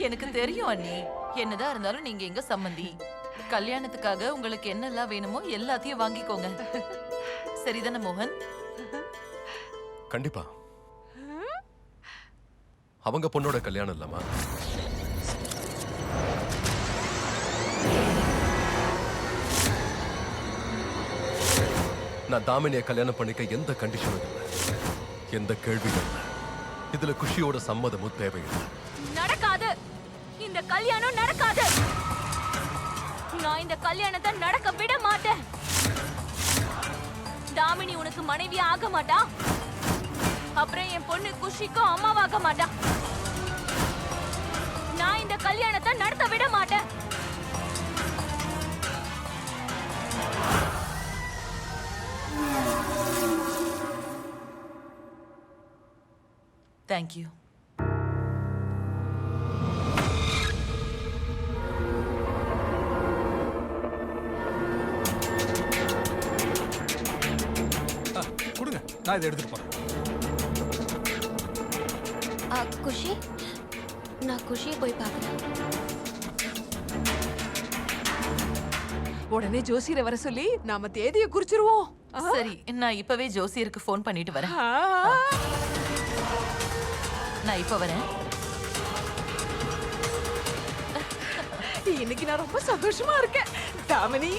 எனக்கு தெரியும் அண்ணி. என்னதான் இருந்தாலும் நீங்க எங்க சம்மந்தி. கல்யாணத்துக்காக உங்களுக்கு என்னெல்லாம் வேணுமோ எல்லாத்தையும் வாங்கிக்கோங்க. சரிதானே மோகன்? கண்டிப்பா. அவங்க பொண்ணோட கல்யாணம் இல்லம்மா. நான் தாமினியை கல்யாணம் பண்ணிக்க எந்த கண்டிஷனும் இல்லை, எந்த கேள்வியும் இல்லை. இதுல குஷியோட சம்மதமும் தேவையில்லை. நடக்காது. இந்த கல்யாணம் நடக்காது. நான் இந்த கல்யாணத்தை நடக்க விட மாட்டேன். தாமினி உனக்கு மனைவி ஆக மாட்டா. அப்புறம் என் பொண்ணு குஷிக்கும் அம்மாவாக மாட்டா. நான் இந்த கல்யாணத்தை நடத்த விட மாட்டேன். தேங்க்யூ. கொடுங்க, நான் இதை எடுத்துட்டு போறேன். குஷி, நான் குஷியை போய் பார்க்கறேன். உடனே ஜோசியரை வர சொல்லி நாம தேதியை குறிச்சிருவோம். சரி, நான் இப்பவே ஜோசியருக்கு ஃபோன் பண்ணிட்டு வரேன். நான் இப்ப வரேன். இன்னைக்கு நான் ரொம்ப சந்தோஷமா இருக்கேன். தாமினி,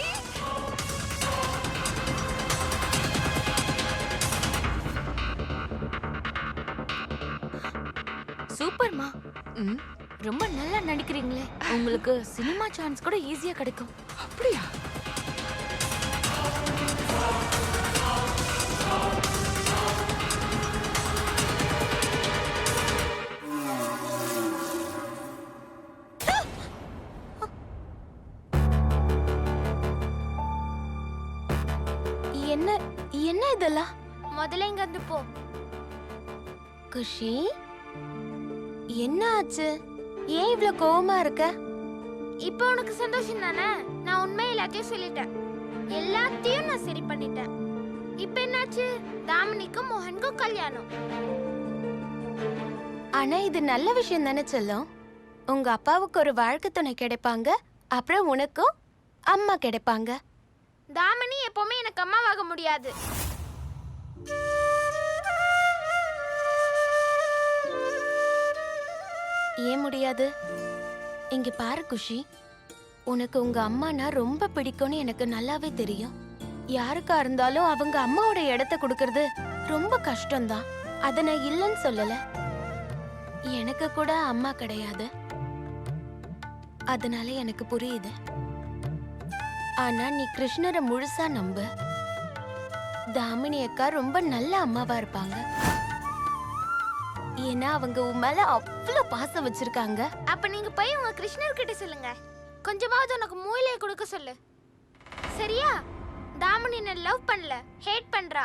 சூப்பர்மா. ரொம்ப நல்லா நடிக்கிறீங்களே. உங்களுக்கு சினிமா சான்ஸ் கூட ஈஸியா கிடைக்கும். அப்படியா? என்ன என்ன இதெல்லாம்? முதல்ல இங்க வந்து போ. குஷி, என்ன ஆச்சு? ஏன் இவ்ளோ கோவமா இருக்க? இப்போ உனக்கு சந்தோஷம் தானே? நான் உண்மை எல்லாத்தையும் சொல்லிட்டேன். எல்லாத்தையும் நான் சரி பண்ணிட்டேன். இப்போ என்னாச்சு? தாமினிக்கும் மோகனுக்கும் கல்யாணம். ஆனா இது நல்ல விஷயம் தானே செல்லம். உங்க அப்பாவுக்கு ஒரு வாழ்க்கை துணை கிடைப்பாங்க, அப்புறம் உனக்கும் அம்மா கிடைப்பாங்க. தாமினி எப்பவுமே எனக்கு அம்மாவாக முடியாது. ஏன் முடியாது? இங்க பாரு குஷி, உனக்கு உங்க அம்மானா ரொம்ப பிடிக்கும்னு எனக்கு நல்லாவே தெரியும். யாருக்கா இருந்தாலும் அவங்க அம்மாவோட இடத்த கொடுக்கறது ரொம்ப கஷ்டம்தான். அத நான் இல்லைன்னு சொல்லல. எனக்கு கூட அம்மா கிடையாது, அதனால எனக்கு புரியுது. ஆனா நீ கிருஷ்ணரை முழுசா நம்பு. தாமினி அக்கா ரொம்ப நல்ல அம்மாவா இருப்பாங்க. ஏன்னா அவங்க உன் மேல அவ்வளவு பாசம் வச்சிருக்காங்க. அப்ப நீங்க போய் உங்க கிருஷ்ணர் கிட்ட சொல்லுங்க, கொஞ்சமாவது உனக்கு மூளையை கொடுக்க சொல்லு. சரியா? தாமினி என்ன லவ் பண்ணல, ஹேட் பண்றா.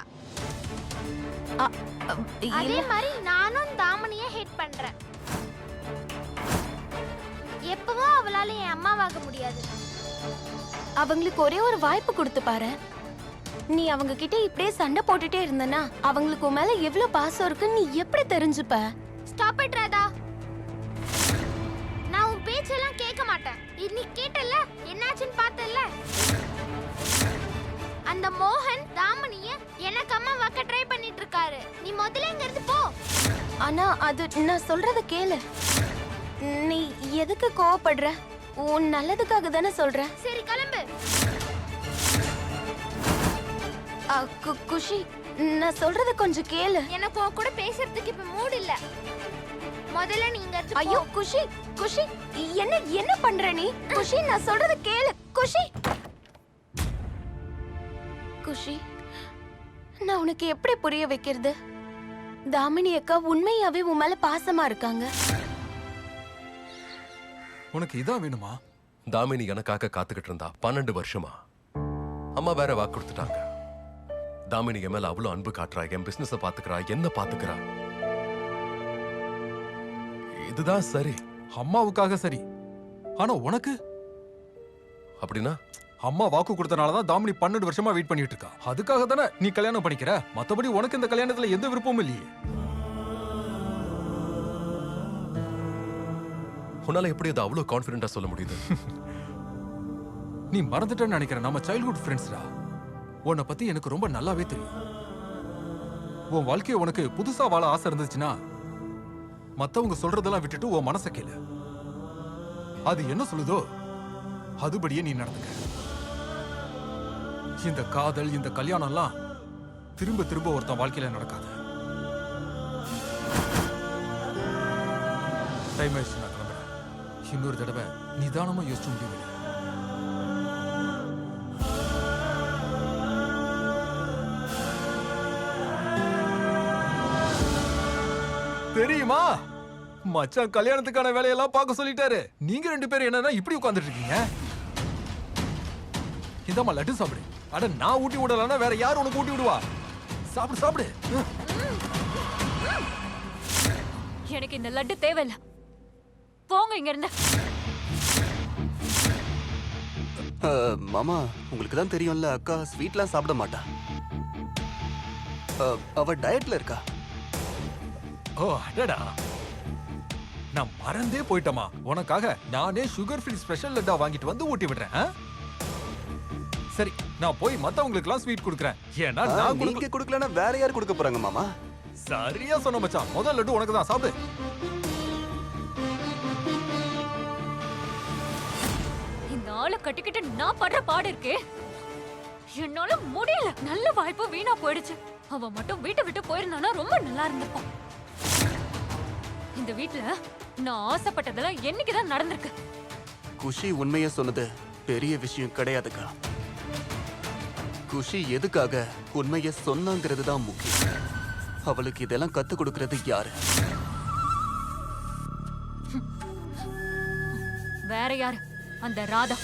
அதே மாதிரி நானும் தாமினிய ஹேட் பண்றேன். எப்பவும் அவளால என் அம்மாவாக முடியாது. அவங்களுக்கு ஒரே ஒரு வாய்ப்பு கொடுத்து பாரு. நீ அவங்க கிட்ட இப்படியே சண்டை போட்டுட்டே இருந்தனா அவங்களுக்கு உன் மேல எவ்வளவு பாசம் இருக்குன்னு நீ எப்படி தெரிஞ்சுப்ப? Stop it Radha. நான் உன் பேச்செல்லாம் கேட்க மாட்டேன். நீ கேட்டல, என்னாச்சுன்னு பார்த்தல. அந்த மோகன் தாமினிய எனக்கு அம்மாவாக்க ட்ரை பண்ணிட்டு இருக்காரு. நீ முதல்ல இங்க இருந்து போ. ஆனா அது நான் சொல்றத கேளு. நீ எதுக்கு கோவப்படுற? உன் நல்லதுக்காக தானே சொல்ற. சரி கிளம்பு. குஷி, நான் சொல்றத கொஞ்சம் கேளு. எனக்கு உன் கூட பேசுறதுக்கு இப்ப மூட் இல்ல. முதல்ல நீங்க இருந்து போ. ஐயோ குஷி, குஷி, என்ன பண்ற நீ? குஷி, நான் சொல்றத கேளு. குஷி, குஷி, நான் உனக்கு எப்படி புரிய வைக்கிறது? தாமினி அக்கா உண்மையாவே உன் மேல பாசமா இருக்காங்க. உனக்கு இதான் வேணுமா? தாமினி எனக்காக காத்துக்கிட்டு இருந்தா 12 வருஷமா. அம்மா வேற வாக்கு கொடுத்துட்டாங்க. தாமினி என் மேல அவ்வளவு அன்பு காட்டுறா, என் பிசினஸ பாத்துக்கிறா, என்ன பாத்துக்கிறா. இதுதான் சரி. அம்மாவுக்காக சரி, ஆனா உனக்கு அப்படின்னா அம்மா வாக்கு கொடுத்தனாலதான் தாமினி 12 வருஷமா வெயிட் பண்ணிட்டு இருக்கா. அதுக்காக தானே நீ கல்யாணம் பண்ணிக்கிற. மத்தபடி உனக்கு இந்த கல்யாணத்துல எந்த விருப்பமும் இல்லையே. உன்னால எப்படி அதை அவ்வளவு கான்பிடண்டா சொல்ல முடியுது? நீ மறந்துட்டேன்னு நினைக்கிறேன். நம்ம சைல்ட்ஹுட் ஃப்ரெண்ட்ஸ்டா. உன்னை பத்தி எனக்கு ரொம்ப நல்லாவே தெரியும். உன் வாழ்க்கைய உனக்கு புதுசா வாழ ஆசை இருந்துச்சுன்னா மத்தவங்க சொல்றதெல்லாம் விட்டுட்டு உன் மனசை கேளு. அது என்ன சொல்லுதோ அதுபடியே நீ நடந்துக்க. இந்த காதல், இந்த கல்யாணம்லாம் திரும்ப திரும்ப ஒருத்தன் வாழ்க்கையில நடக்காது. டைம் ஆயிடுச்சு, நான் கிளம்புறேன். இன்னொரு தடவை நிதானமா யோசிச்சு முடிவு. தெரியுமா, மச்சான் கல்யாணத்துக்கான வேலையெல்லாம் பார்க்க சொல்லிட்டாரு. நீங்க 2 பேரும் என்னன்னா இப்படி உட்கார்ந்துட்டு இருக்கீங்க? இந்தாம்மா லட்டு சாப்பிடு. அட நான் ஊட்டி விடலன்னா வேற யார் உனக்கு ஊட்டி விடுவா? சாப்பிடு சாப்பிடு. எனக்கு இந்த லட்டு தேவையில்ல. போங்க இங்க இருந்து. மாமா, உங்களுக்கு தான் தெரியும்ல, அக்கா ஸ்வீட்லாம் சாப்பிட மாட்டா. அவ டயட்ல இருக்கா. ஓ அடடா, நான் மறந்தே போயிட்டமா. உனக்காக நானே சுகர் ஃப்ரீ ஸ்பெஷல் லட்டா வாங்கிட்டு வந்து ஊட்டி விடுறேன். சரி, நான் போய் மத்தவங்களுக்குலாம் ஸ்வீட் கொடுக்குறேன். ஏன்னா நான் நீங்க கொடுக்கலனா வேற யார் கொடுக்க போறாங்க மாமா? சரியா சொன்ன மச்சான். முதல் லட்டு உனக்கு தான், சாப்பிடு. இந்த ஆளை கட்டிக்கிட்டு நான் படுற பாடு இருக்கே, என்னால முடியல. நல்ல வாய்ப்பு வீணா போயிடுச்சு. அவன் மட்டும் வீட்டை விட்டு போயிருந்தானா ரொம்ப நல்லா இருந்திருப்பான். இந்த வீட்ல நான் ஆசைப்பட்டதெல்லாம் என்னைக்குதான் நடந்திருக்கு. குஷி உண்மையை சொன்னது பெரிய விஷயம் கிடையாதுக்கா. குஷி எதுக்காக உண்மையை சொன்னாங்கிறது தான் முக்கியம். அவளுக்கு இதெல்லாம் கத்து கொடுக்கறது யாரு? வேற யாரு? அந்த ராதா.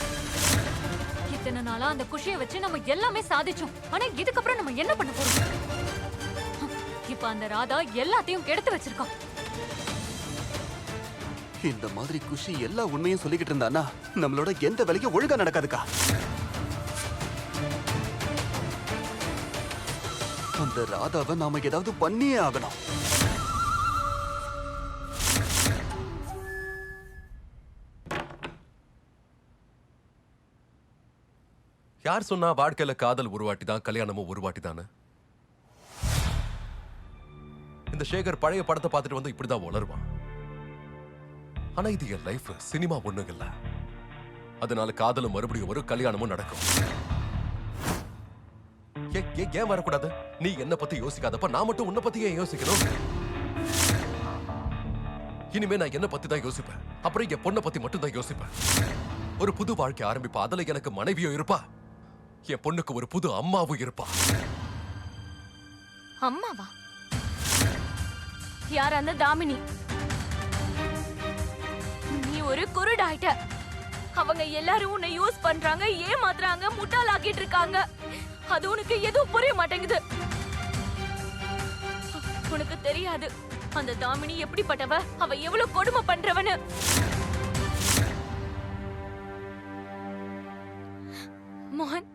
இத்தனை நாளா அந்த குஷியை வச்சு நம்ம எல்லாமே சாதிச்சோம். ஆனா இதுக்கப்புறம் நம்ம என்ன பண்ண போறோம்? இப்ப அந்த ராதா எல்லாத்தையும் கெடுத்து வச்சிருக்கான். இந்த மாதிரி குஷி எல்லா உண்மையும் சொல்லிக்கிட்டு இருந்தானா நம்மளோட எந்த வேலையும் ஒழுங்கா நடக்காதுக்கா. அந்த ராதாவை நாம ஏதாவது பண்ணியே ஆகணும். யார் சொன்னா வாழ்க்கையில காதல் ஒரு வாட்டி தான், கல்யாணமும் ஒரு வாட்டி தானே? இந்த சேகர் பழைய படத்தை பார்த்துட்டு வந்து இப்படிதான் உளருவான். ஆனா இது என் லைஃப், சினிமா ஒண்ணும் இல்ல. அதனால காதலும் மறுபடியும் ஒரு கல்யாணமும் நடக்கும். ஏன் வரக்கூடாது? நீ என்ன பத்தி யோசிக்காதப்ப நான் மட்டும் உன்னை பத்தி ஏன் யோசிக்கணும்? இனிமே நான் என்ன பத்தி தான் யோசிப்பேன். அப்புறம் என் பொண்ணை பத்தி மட்டும் தான் யோசிப்பேன். ஒரு புது வாழ்க்கை ஆரம்பிப்பா. அதுல எனக்கு மனைவியும் இருப்பா, என் பொண்ணுக்கு ஒரு புது அம்மாவும் இருப்பா. அம்மாவா? யார் அந்த தாமினி? நீ ஒரு குருடாயிட்ட. அவங்க எல்லாரும் உன்னை யூஸ் பண்றாங்க, ஏமாத்துறாங்க, முட்டாளாக்கிட்டு இருக்காங்க. அது உனக்கு எதுவும் புரிய மாட்டேங்குது. உனக்கு தெரியாது அந்த தாமினி எப்படிப்பட்டவ, அவ எவ்வளவு கொடுமை பண்றவன்னு. மோகன்,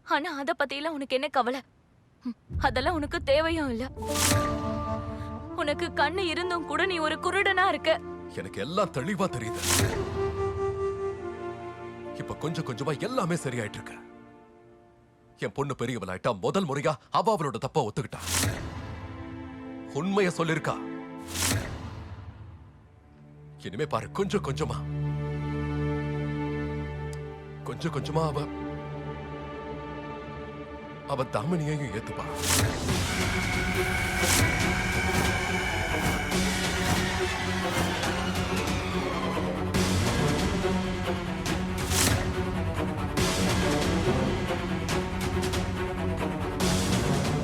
ஆனா அத பத்தியெல்லாம் உனக்கு என்ன கவலை? அதெல்லாம் உனக்கு தேவையும் இல்ல. உனக்கு கண்ணு இருந்தும் கூட நீ ஒரு குருடனா இருக்க. எனக்கு எல்லாம் தெளிவா தெரியுது. இப்ப கொஞ்சம் கொஞ்சமா எல்லாமே சரியாயிட்டு இருக்கு. என் பொண்ணு பெரியவளாயிட்டா. முதல் முறையா அவ அவளோட தப்ப ஒத்துக்கிட்டா. உண்மைய சொல்லிருக்கா. இனிமே பாரு, கொஞ்சம் கொஞ்சமா அவ தாமினியையும் ஏத்துப்பா.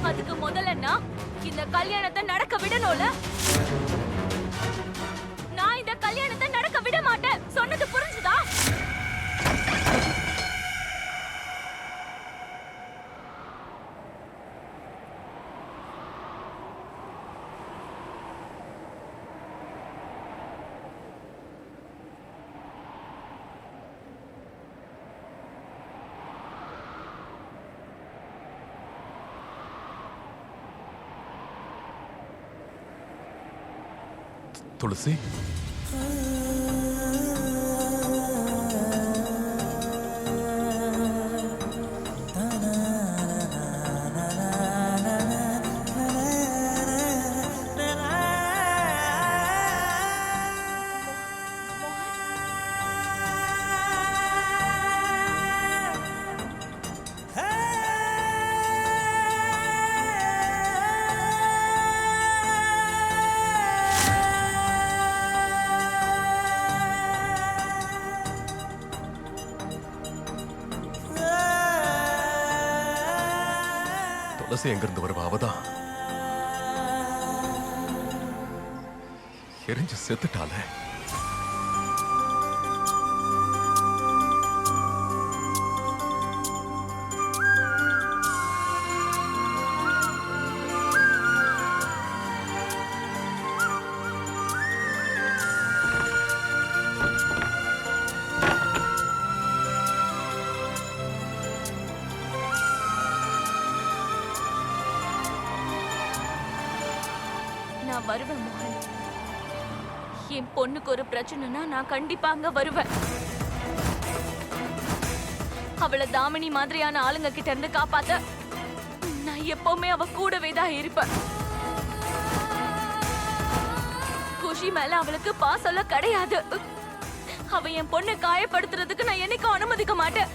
அதுக்கு முதல்ல நான் இந்த கல்யாணத்தை நடக்க விடணும்ல. நான் இந்த கல்யாணத்தை நடக்க விட மாட்டேன். சொன்னது புரிஞ்சுதா? துளசி, துளசி எங்கிருந்து வருவா? அவதான் எரிஞ்சு செத்துட்டாலே. நான் வருவேன் மோகன். என் பொண்ணுக்கு ஒரு பிரச்சனைனா நான் கண்டிப்பா அங்க வருவேன். அவளை தாமினி மாதிரியான ஆளுங்க கிட்ட இருந்து காப்பாத்த நான் எப்பவுமே அவ கூடவே தான் இருப்பேன். குஷி மேல அவளுக்கு பாசம்லாம் கிடையாது. அவ என் பொண்ணை காயப்படுத்துறதுக்கு நான் என்னைக்கும் அனுமதிக்க மாட்டேன்.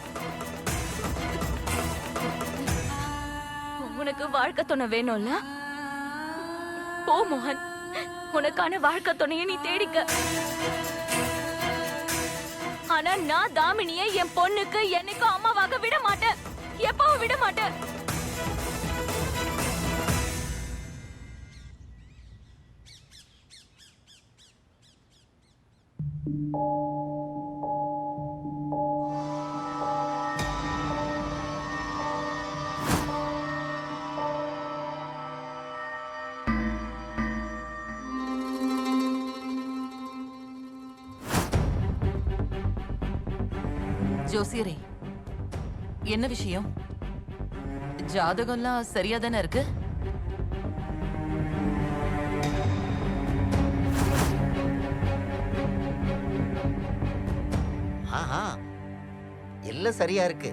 உனக்கு வாழ்க்கை துணை வேணும்ல? போ மோகன், உனக்கான வாழ்க்கை துணையை நீ தேடிக்க. ஆனா நான் தாமினியை என் பொண்ணுக்கு என்னைக்கும் அம்மாவாக விட மாட்டேன். எப்பவும் விட மாட்டேன். ஜோசியரே, என்ன விஷயம்? ஜாதகம்லாம் சரியா தானே இருக்கு? ஆஹா, எல்லாம் சரியா இருக்கு.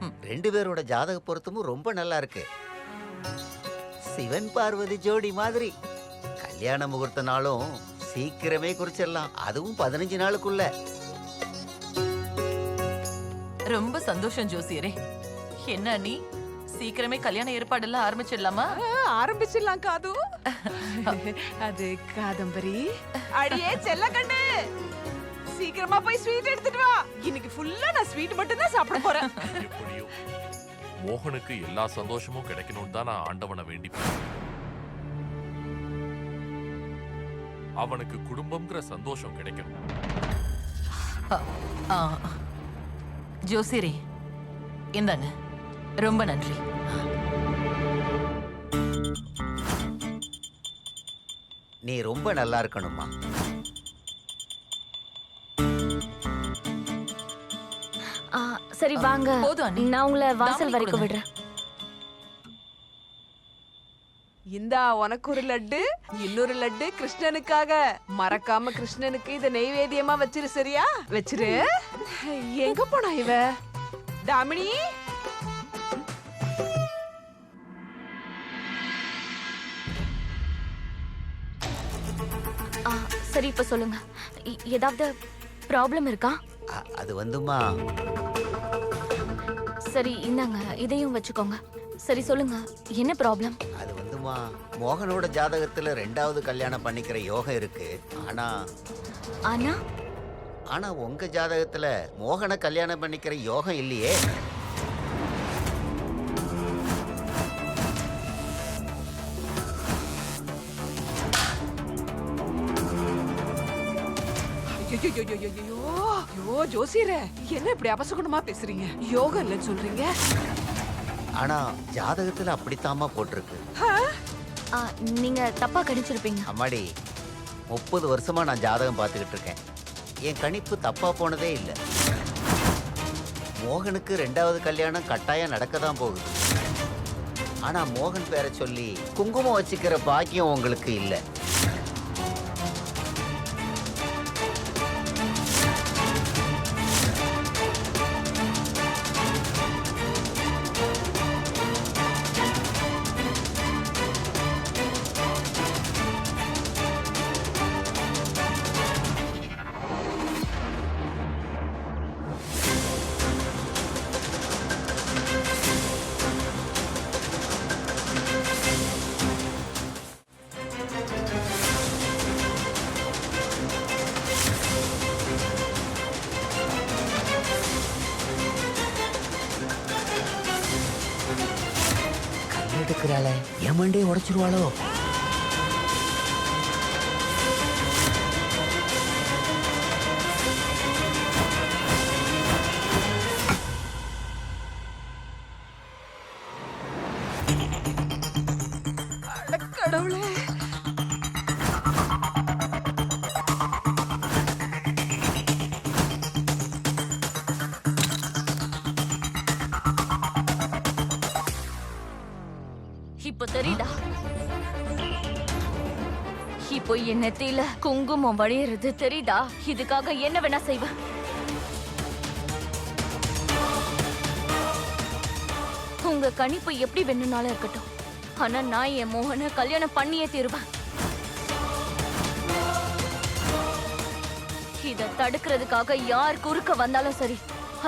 ம். ரெண்டு பேரோட ஜாதக பொருத்தமும் ரொம்ப நல்லா இருக்கு. சிவன் பார்வதி ஜோடி மாதிரி. கல்யாண முகூர்த்த நாளும் சீக்கிரமே குறிச்சிடலாம், அதுவும் 15 நாளுக்குள்ள. ரொம்ப சந்தோஷம் ஜோசியரே. என்ன நீ சீக்கிரமே கல்யாண ஏற்பாடெல்லாம் ஆரம்பிச்சிடலாமா? ஆரம்பிச்சிடலாம் காது. அது காதம்பரி. அடியே செல்ல கண்ணு, சீக்கிரமா போய் ஸ்வீட் எடுத்துட்டு வா. இன்னைக்கு ஃபுல்லா நான் ஸ்வீட் மட்டும் தான் சாப்பிட போறேன். எப்படியோ மோகனுக்கு எல்லா சந்தோஷமும் கிடைக்கணும்னு தான் நான் ஆண்டவனை வேண்டிப்பேன். அவனுக்கு குடும்பம்ங்கிற சந்தோஷம் கிடைக்கும். அ, ஆ. ஜோசியரே, இந்தாங்க. ரொம்ப நன்றி. நீ ரொம்ப நல்லா இருக்கணுமா? சரி வாங்க, போதும் அண்ணி. நான் உங்களை வாசல் தாமினி வரைக்கும் கொடுங்க. விடுறேன். இந்தா உனக்கு ஒரு லட்டு, இன்னொரு லட்டு கிருஷ்ணனுக்காக. மறக்காம கிருஷ்ணனுக்கு இத நெய்வேத்தியமா வச்சிரு, சரியா? வச்சிரு. எங்க போனா இவ? தாமினி, சரி இப்ப சொல்லுங்க, ஏதாவது ப்ராப்ளம் இருக்கா? அது வந்துமா, சரி இந்தாங்க, இதையும் வச்சுக்கோங்க. சரி சொல்லுங்க, என்ன ப்ராப்ளம்? அது வந்துமா, மோகனோட ஜாதகத்துல 2வது கல்யாணம் பண்ணிக்கிற யோகம் இருக்கு. ஆனா ஆனா ஆனா உங்க ஜாதகத்துல மோகனை கல்யாணம் பண்ணிக்கிற யோகம் இல்லையே. ஐயோ ஜோசியரே, என்ன இப்படி அபசகுணமா பேசுறீங்க? யோகா இல்லைன்னு சொல்றீங்க. ஆனா ஜாதகத்துல அப்படித்தாம்மா போட்டிருக்கு. நீங்க தப்பா கணிச்சிருப்பீங்க. அம்மாடி, 30 வருஷமா நான் ஜாதகம் பார்த்துக்கிட்டு இருக்கேன். என் கணிப்பு தப்பா போனதே இல்லை. மோகனுக்கு 2வது கல்யாணம் கட்டாயம் நடக்க தான் போகுது. ஆனா மோகன் பேரை சொல்லி குங்குமம் வச்சுக்கிற பாக்கியம் உங்களுக்கு இல்லை. இருக்கிறாளே என் மண்டையை உடைச்சிருவாளோ? கடவுளே, இப்ப தெரியுதா? இப்போ என் நெத்தியில குங்குமம் வழியறது தெரியுதா? இதுக்காக என்ன வேணா செய்வேன். உங்க கணிப்பு எப்படி வேணும்னாலும் இருக்கட்டும், ஆனா நான் என் மோகனை கல்யாணம் பண்ணியே தீருவேன். இத தடுக்கிறதுக்காக யார் குறுக்க வந்தாலும் சரி,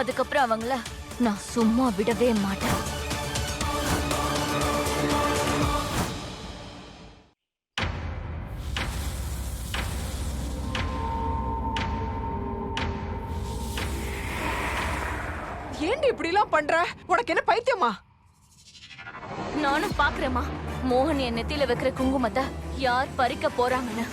அதுக்கப்புறம் அவங்கள நான் சும்மா விடவே மாட்டேன். ஏன்டி இப்படி எல்லாம் பண்ற? உனக்கு என்ன பைத்தியமா? நானும் பாக்குறேமா, மோகன் என் நெத்தியில வைக்கிற குங்குமத்தை யார் பறிக்க போறாங்கன்னு.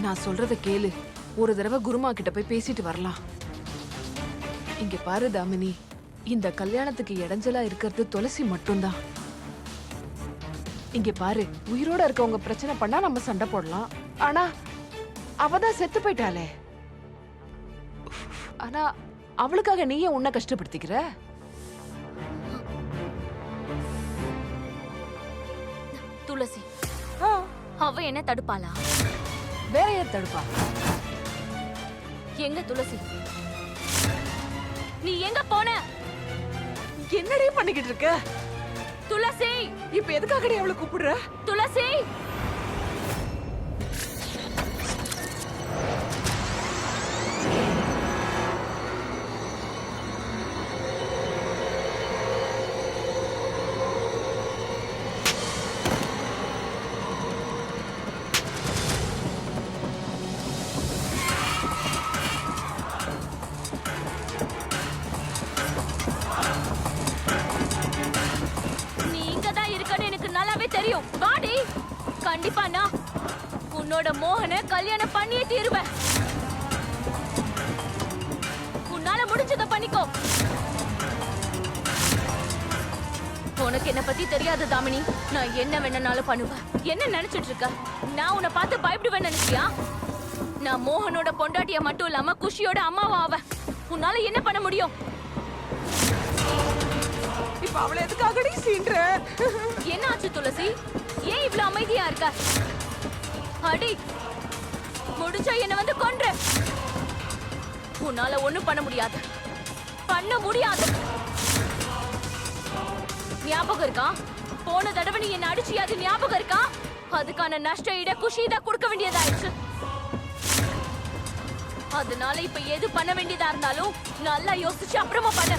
நான் சொல்றத கேளு. ஒரு தடவை குருமா கிட்ட போய் பேசிட்டு வரலாம். இங்க பாரு தாமினி, இந்த கல்யாணத்துக்கு இடைஞ்சலா இருக்கிறது துளசி மட்டும்தான். இங்க பாரு, உயிரோட இருக்கவங்க பிரச்சனை பண்ணா நம்ம சண்டை போடலாம். ஆனா அவதான் செத்து போயிட்டாளே. ஆனா அவளுக்காக நீ ஏன் உன்னை கஷ்டப்படுத்திக்கிற? துளசி அவ என்ன தடுப்பாளா? வேற யார் தடுப்பா? எங்க துளசி? நீ எங்க போன? என்னடி பண்ணிக்கிட்டு இருக்க? துளசி, இப்ப எதுக்காகடி அவளை கூப்பிடுற? துளசி, தெரியும். வாடி, கண்டிப்பா நான் உன்னோட மோகனை கல்யாணம் பண்ணியே தீருவேன். உன்னால முடிஞ்சத பண்ணிக்கோ. உனக்கு என்ன பத்தி தெரியாது தாமினி. நான் என்ன வேணாலும் பண்ணுவேன். என்ன நினைச்சிட்டு இருக்க? நான் உன்னை பார்த்து பயப்படுவேன் நினைச்சியா? நான் மோகனோட பொண்டாட்டிய மட்டும் இல்லாம குஷியோட அம்மாவா ஆவேன். உன்னால என்ன பண்ண முடியும்? இப்ப அவளை எதுக்காகடி சீன்ற? என்ன ஆச்சு துளசி? ஏன் இவ்வளவு அமைதியா இருக்க? அடி, முடிச்சா என்ன வந்து கொன்று. உன்னால ஒண்ணும் பண்ண முடியாது. பண்ண முடியாது. ஞாபகம் இருக்கா? போன தடவை நீ என்ன அடிச்சு, அது ஞாபகம் இருக்கா? அதுக்கான நஷ்ட ஈட குஷிதான் கொடுக்க வேண்டியதாயிடுச்சு. அதனால இப்ப எது பண்ண வேண்டியதா இருந்தாலும் நல்லா யோசிச்சு அப்புறமா பண்ண.